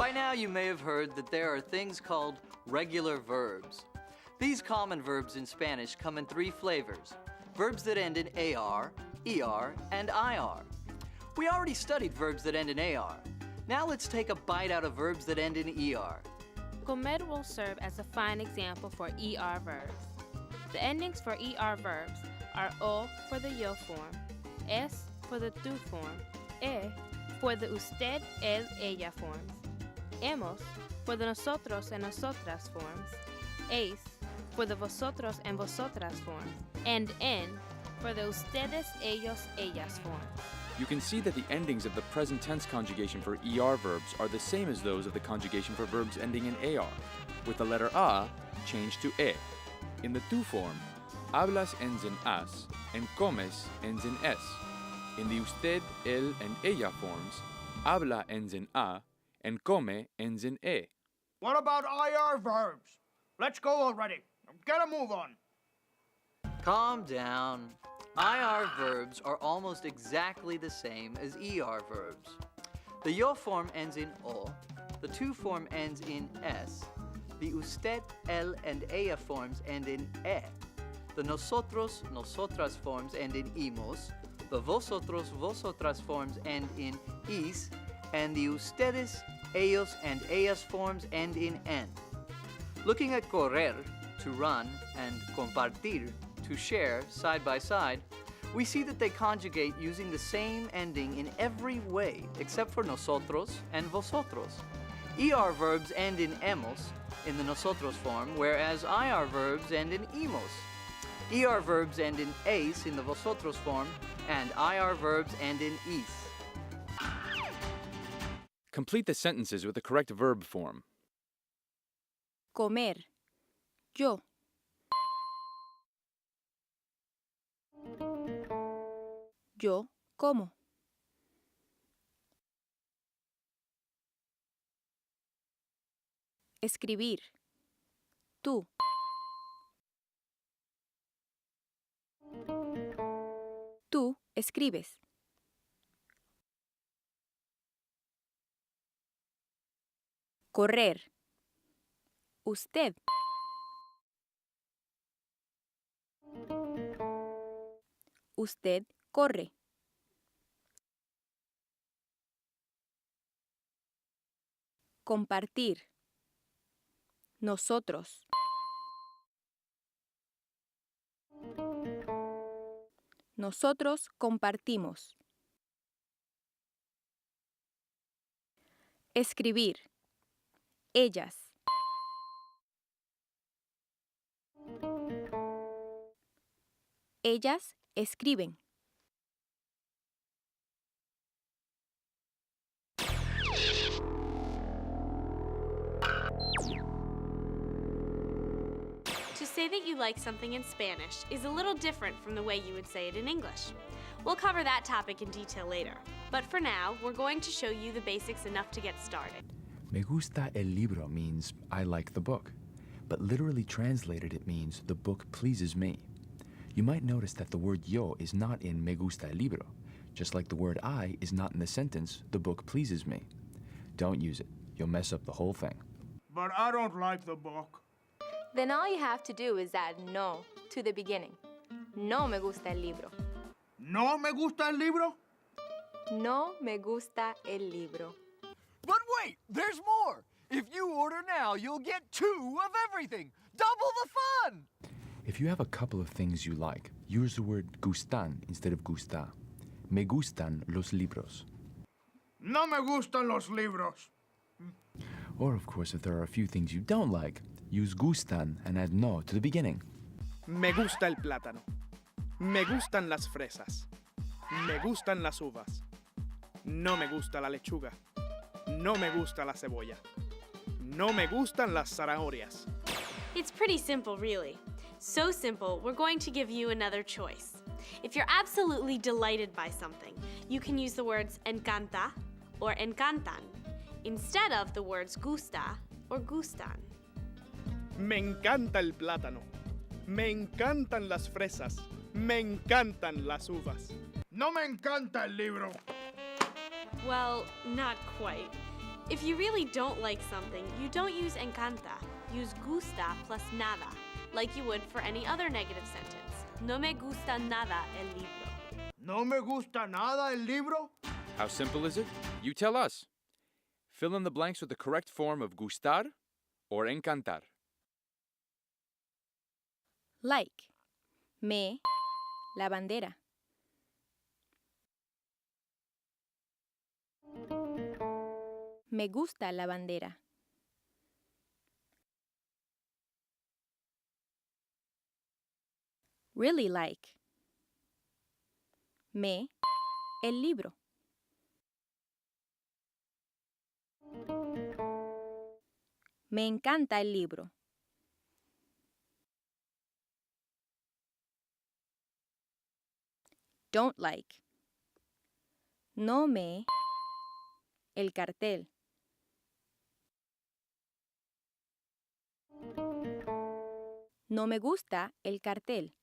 By now you may have heard that there are things called regular verbs. These common verbs in Spanish come in three flavors: verbs that end in AR, ER, and IR. We already studied verbs that end in AR. Now let's take a bite out of verbs that end in ER. Comer will serve as a fine example for ER verbs. The endings for ER verbs are O for the yo form, S for the tú form, E for the usted, él, ella forms, hemos for the nosotros and nosotras forms, es for the vosotros and vosotras forms, and en for the ustedes, ellos, ellas forms. You can see that the endings of the present tense conjugation for ER verbs are the same as those of the conjugation for verbs ending in AR, with the letter A changed to E. In the tú form, hablas ends in as, and comes ends in es. In the usted, él, and ella forms, habla ends in a, and come ends in e. What about IR verbs? Let's go already. Get a move on. Calm down. IR verbs are almost exactly the same as ER verbs. The yo form ends in o, the tú form ends in s, the usted, él, and ella forms end in e, the nosotros, nosotras forms end in imos, the vosotros, vosotras forms end in is, and the ustedes, ellos, and ellas forms end in en. Looking at correr, to run, and compartir, to share, side by side, we see that they conjugate using the same ending in every way except for nosotros and vosotros. ER verbs end in hemos in the nosotros form, whereas IR verbs end in imos. ER verbs end in es in the vosotros form, and IR verbs end in is. Complete the sentences with the correct verb form. Comer, yo. Yo como. Escribir, tú. Tú escribes. Correr, usted. Usted corre. Compartir. Nosotros. Nosotros compartimos. Escribir. Ellas. Ellas escriben. To say that you like something in Spanish is a little different from the way you would say it in English. We'll cover that topic in detail later. But for now, we're going to show you the basics enough to get started. Me gusta el libro means I like the book, but literally translated it means the book pleases me. You might notice that the word yo is not in me gusta el libro, just like the word I is not in the sentence the book pleases me. Don't use it. You'll mess up the whole thing. But I don't like the book. Then all you have to do is add no to the beginning. No me gusta el libro. ¿No me gusta el libro? No me gusta el libro. But wait, there's more! If you order now, you'll get 2 of everything! Double the fun! If you have a couple of things you like, use the word gustan instead of gusta. Me gustan los libros. No me gustan los libros. Or, of course, if there are a few things you don't like, use gustan and add no to the beginning. Me gusta el plátano. Me gustan las fresas. Me gustan las uvas. No me gusta la lechuga. No me gusta la cebolla. No me gustan las zanahorias. It's pretty simple, really. So simple, we're going to give you another choice. If you're absolutely delighted by something, you can use the words encanta or encantan instead of the words gusta or gustan. Me encanta el plátano. Me encantan las fresas. Me encantan las uvas. No me encanta el libro. Well, not quite. If you really don't like something, you don't use encanta. Use gusta plus nada, like you would for any other negative sentence. No me gusta nada el libro. No me gusta nada el libro. How simple is it? You tell us. Fill in the blanks with the correct form of gustar or encantar. Like. Me. La bandera. Me gusta la bandera. Really like. Me. El libro. Me encanta el libro. Don't like. No me. El cartel. No me gusta el cartel.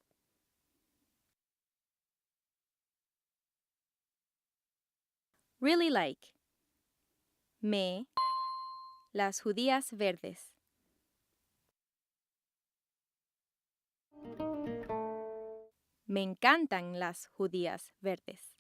Really like. Me. Las judías verdes. Me encantan las judías verdes.